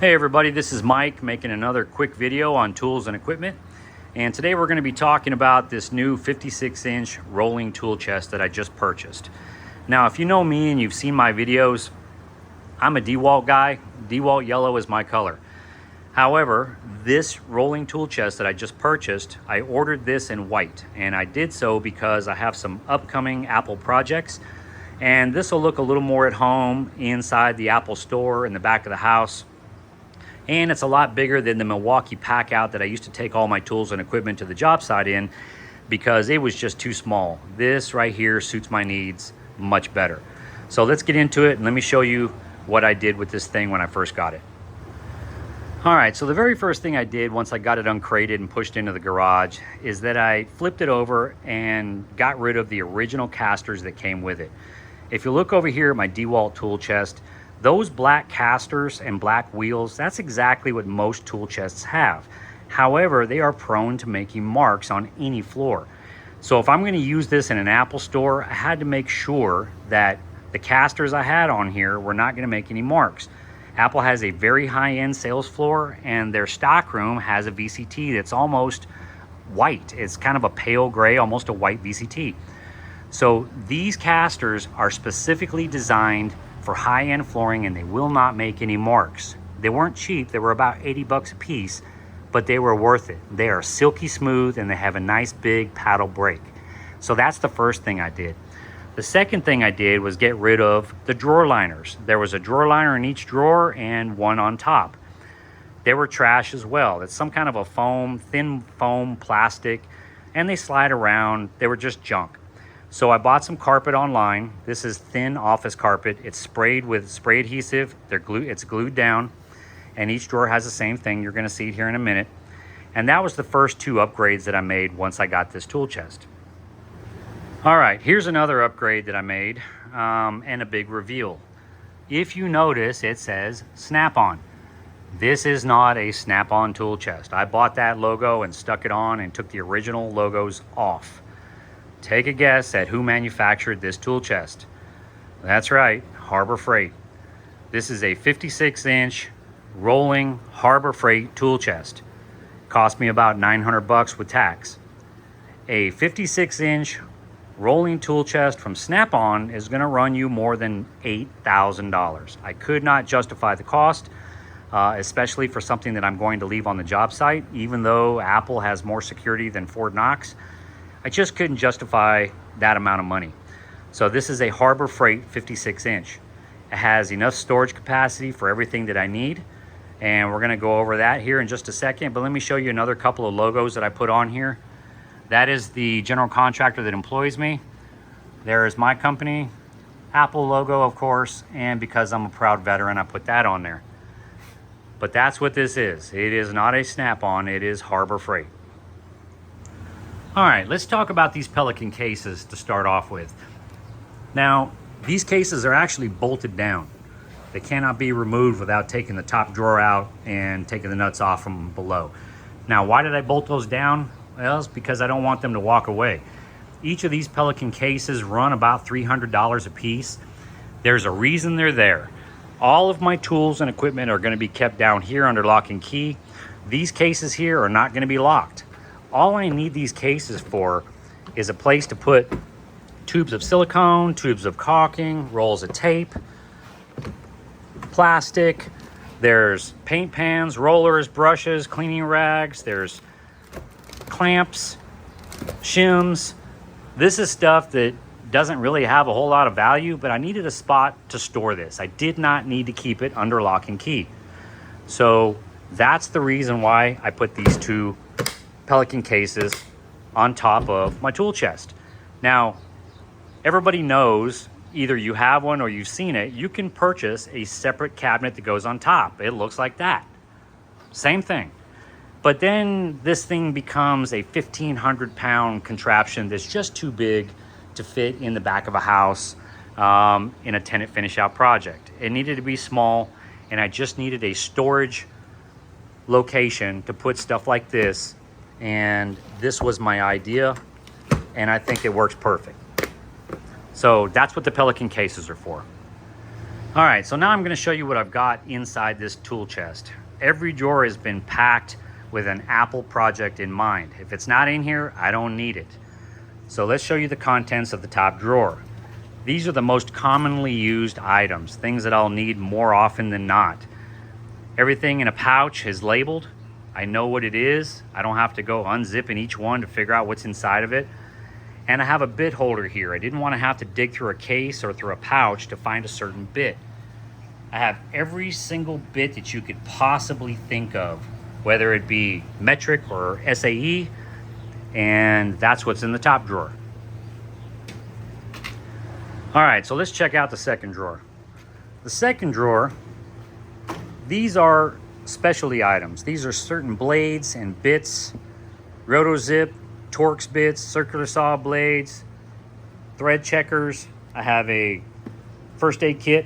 Hey everybody, this is Mike making another quick video on tools and equipment. And today we're going to be talking about this new 56-inch rolling tool chest that I just purchased. Now, if you know me and you've seen my videos, I'm a DeWalt guy. DeWalt yellow is my color. However, this rolling tool chest that I just purchased, I ordered this in white. And I did so because I have some upcoming Apple projects. And this will look a little more at home inside the Apple store in the back of the house. And it's a lot bigger than the Milwaukee pack out that I used to take all my tools and equipment to the job site in because it was just too small. This right here suits my needs much better. So let's get into it and let me show you what I did with this thing when I first got it. All right, so the very first thing I did once I got it uncrated and pushed into the garage is that I flipped it over and got rid of the original casters that came with it. If you look over here at my DeWalt tool chest, those black casters and black wheels, that's exactly what most tool chests have. However, they are prone to making marks on any floor. So if I'm going to use this in an Apple store, I had to make sure that the casters I had on here were not going to make any marks. Apple has a very high-end sales floor, and their stock room has a VCT that's almost white. It's kind of a pale gray, almost a white VCT. So these casters are specifically designed for high-end flooring, and they will not make any marks. They weren't cheap. They were about 80 bucks a piece, but they were worth it. They are silky smooth and they have a nice big paddle brake. So that's the first thing I did. The second thing I did was get rid of the drawer liners. There was a drawer liner in each drawer and one on top. They were trash as well. It's some kind of a foam, thin foam plastic, and they slide around. They were just junk. So I bought some carpet online. This is thin office carpet. It's sprayed with spray adhesive. It's glued down, and each drawer has the same thing. You're gonna see it here in a minute. And that was the first two upgrades that I made once I got this tool chest. All right, here's another upgrade that I made and a big reveal. If you notice, it says Snap-on. This is not a Snap-on tool chest. I bought that logo and stuck it on and took the original logos off. Take a guess at who manufactured this tool chest. That's right, Harbor Freight. This is a 56-inch rolling Harbor Freight tool chest. Cost me about 900 bucks with tax. A 56-inch rolling tool chest from Snap-on is going to run you more than $8,000. I could not justify the cost, especially for something that I'm going to leave on the job site, even though Apple has more security than Fort Knox. I just couldn't justify that amount of money. So this is a Harbor Freight 56-inch. It has enough storage capacity for everything that I need. And we're gonna go over that here in just a second. But let me show you another couple of logos that I put on here. That is the general contractor that employs me. There is my company, Apple logo, of course. And because I'm a proud veteran, I put that on there. But that's what this is. It is not a Snap-on, it is Harbor Freight. All right, let's talk about these Pelican cases to start off with. Now, these cases are actually bolted down. They cannot be removed without taking the top drawer out and taking the nuts off from below. Now, why did I bolt those down? Well, it's because I don't want them to walk away. Each of these Pelican cases run about $300 a piece. There's a reason they're there. All of my tools and equipment are gonna be kept down here under lock and key. These cases here are not gonna be locked. All I need these cases for is a place to put tubes of silicone, tubes of caulking, rolls of tape, plastic. There's paint pans, rollers, brushes, cleaning rags. There's clamps, shims. This is stuff that doesn't really have a whole lot of value, but I needed a spot to store this. I did not need to keep it under lock and key. So that's the reason why I put these two Pelican cases on top of my tool chest. Now, everybody knows, either you have one or you've seen it, you can purchase a separate cabinet that goes on top. It looks like that. Same thing. But then this thing becomes a 1,500-pound contraption that's just too big to fit in the back of a house in a tenant finish-out project. It needed to be small, and I just needed a storage location to put stuff like this. And this was my idea, and I think it works perfect. So that's what the Pelican cases are for. All right, so now I'm going to show you what I've got inside this tool chest. Every drawer has been packed with an Apple project in mind. If it's not in here, I don't need it. So let's show you the contents of the top drawer. These are the most commonly used items, things that I'll need more often than not. Everything in a pouch is labeled. I know what it is. I don't have to go unzipping each one to figure out what's inside of it. And I have a bit holder here. I didn't want to have to dig through a case or through a pouch to find a certain bit. I have every single bit that you could possibly think of, whether it be metric or SAE, and that's what's in the top drawer. All right, so let's check out the second drawer. The second drawer, these are specialty items. These are certain blades and bits, Rotozip, Torx bits, circular saw blades, thread checkers. I have a first aid kit.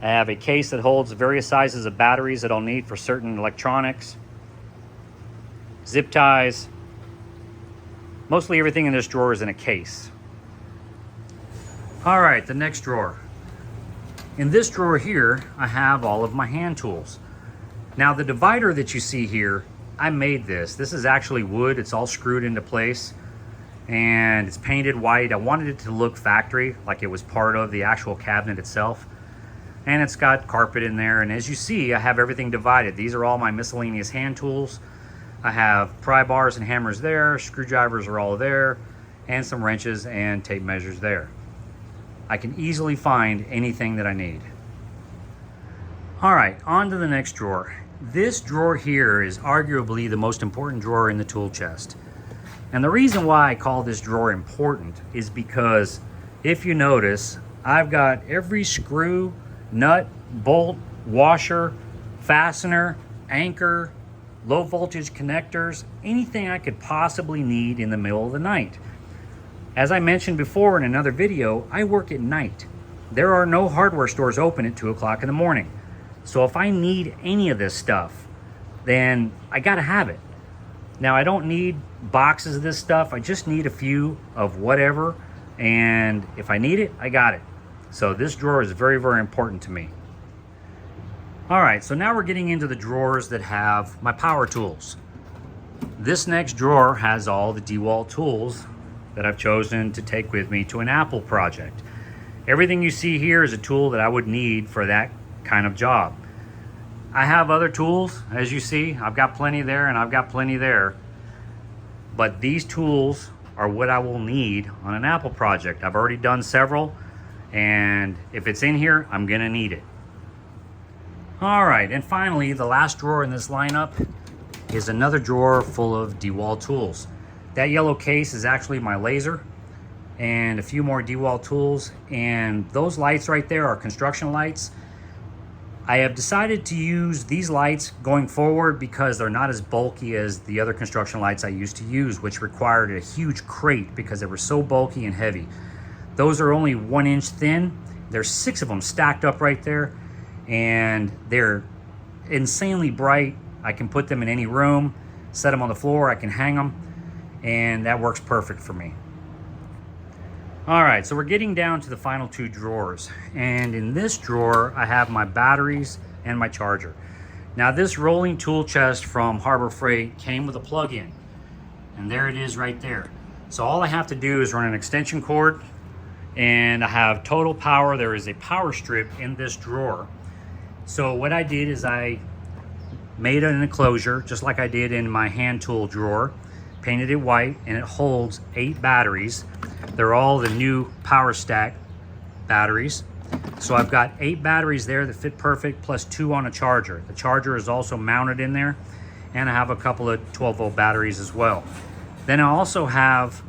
I have a case that holds various sizes of batteries that I'll need for certain electronics, zip ties. Mostly everything in this drawer is in a case. All right, the next drawer. In this drawer here, I have all of my hand tools. Now the divider that you see here, I made this. This is actually wood. It's all screwed into place and it's painted white. I wanted it to look factory, like it was part of the actual cabinet itself. And it's got carpet in there. And as you see, I have everything divided. These are all my miscellaneous hand tools. I have pry bars and hammers there. Screwdrivers are all there, and some wrenches and tape measures there. I can easily find anything that I need. All right, on to the next drawer. This drawer here is arguably the most important drawer in the tool chest. And the reason why I call this drawer important is because if you notice, I've got every screw, nut, bolt, washer, fastener, anchor, low voltage connectors, anything I could possibly need in the middle of the night. As I mentioned before in another video, I work at night. There are no hardware stores open at 2 o'clock in the morning. So if I need any of this stuff, then I gotta have it. Now I don't need boxes of this stuff. I just need a few of whatever. And if I need it, I got it. So this drawer is very, very important to me. All right, so now we're getting into the drawers that have my power tools. This next drawer has all the DeWalt tools that I've chosen to take with me to an Apple project. Everything you see here is a tool that I would need for that kind of job. I have other tools, as you see. I've got plenty there and I've got plenty there. But these tools are what I will need on an Apple project. I've already done several, and if it's in here, I'm gonna need it. All right, and finally, the last drawer in this lineup is another drawer full of DeWalt tools. That yellow case is actually my laser and a few more DeWalt tools, and those lights right there are construction lights. I have decided to use these lights going forward because they're not as bulky as the other construction lights I used to use, which required a huge crate because they were so bulky and heavy. Those are only 1 inch thin. There's 6 of them stacked up right there, and they're insanely bright. I can put them in any room, set them on the floor, I can hang them, and that works perfect for me. All right, so we're getting down to the final 2 drawers. And in this drawer, I have my batteries and my charger. Now this rolling tool chest from Harbor Freight came with a plug-in, and there it is right there. So all I have to do is run an extension cord, and I have total power. There is a power strip in this drawer. So what I did is I made an enclosure, just like I did in my hand tool drawer, painted it white, and it holds 8 batteries. They're all the new PowerStack batteries. So I've got 8 batteries there that fit perfect, plus 2 on a charger. The charger is also mounted in there, and I have a couple of 12-volt batteries as well. Then I also have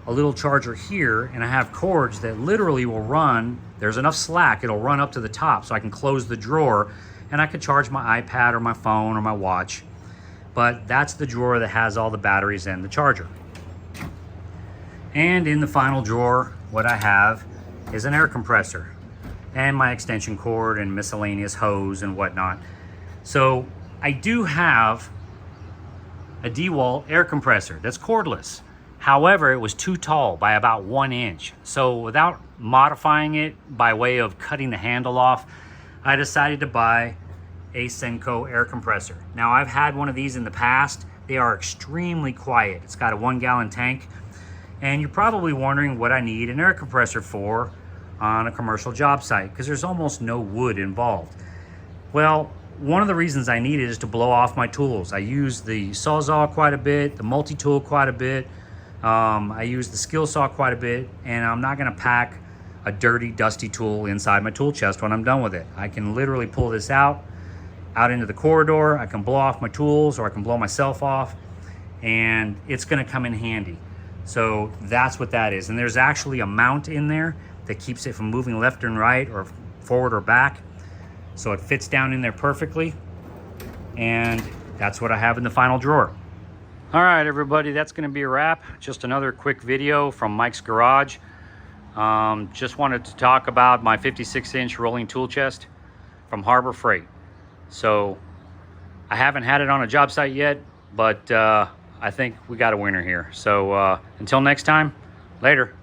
a little charger here, and I have cords that literally will run. There's enough slack, it'll run up to the top so I can close the drawer, and I can charge my iPad or my phone or my watch. But that's the drawer that has all the batteries and the charger. And in the final drawer, what I have is an air compressor and my extension cord and miscellaneous hose and whatnot. So I do have a DeWalt air compressor that's cordless. However, it was too tall by about 1 inch. So without modifying it by way of cutting the handle off, I decided to buy a Senko air compressor. Now, I've had one of these in the past. They are extremely quiet. It's got a 1-gallon tank, and you're probably wondering what I need an air compressor for on a commercial job site, because there's almost no wood involved. Well, one of the reasons I need it is to blow off my tools. I use the Sawzall quite a bit, the multi-tool quite a bit. I use the skill saw quite a bit, and I'm not gonna pack a dirty, dusty tool inside my tool chest when I'm done with it. I can literally pull this out into the corridor. I can blow off my tools, or I can blow myself off, and it's gonna come in handy. So that's what that is. And there's actually a mount in there that keeps it from moving left and right or forward or back. So it fits down in there perfectly. And that's what I have in the final drawer. All right, everybody, that's gonna be a wrap. Just another quick video from Mike's Garage. Just wanted to talk about my 56-inch rolling tool chest from Harbor Freight. So I haven't had it on a job site yet, but I think we got a winner here. So until next time, later.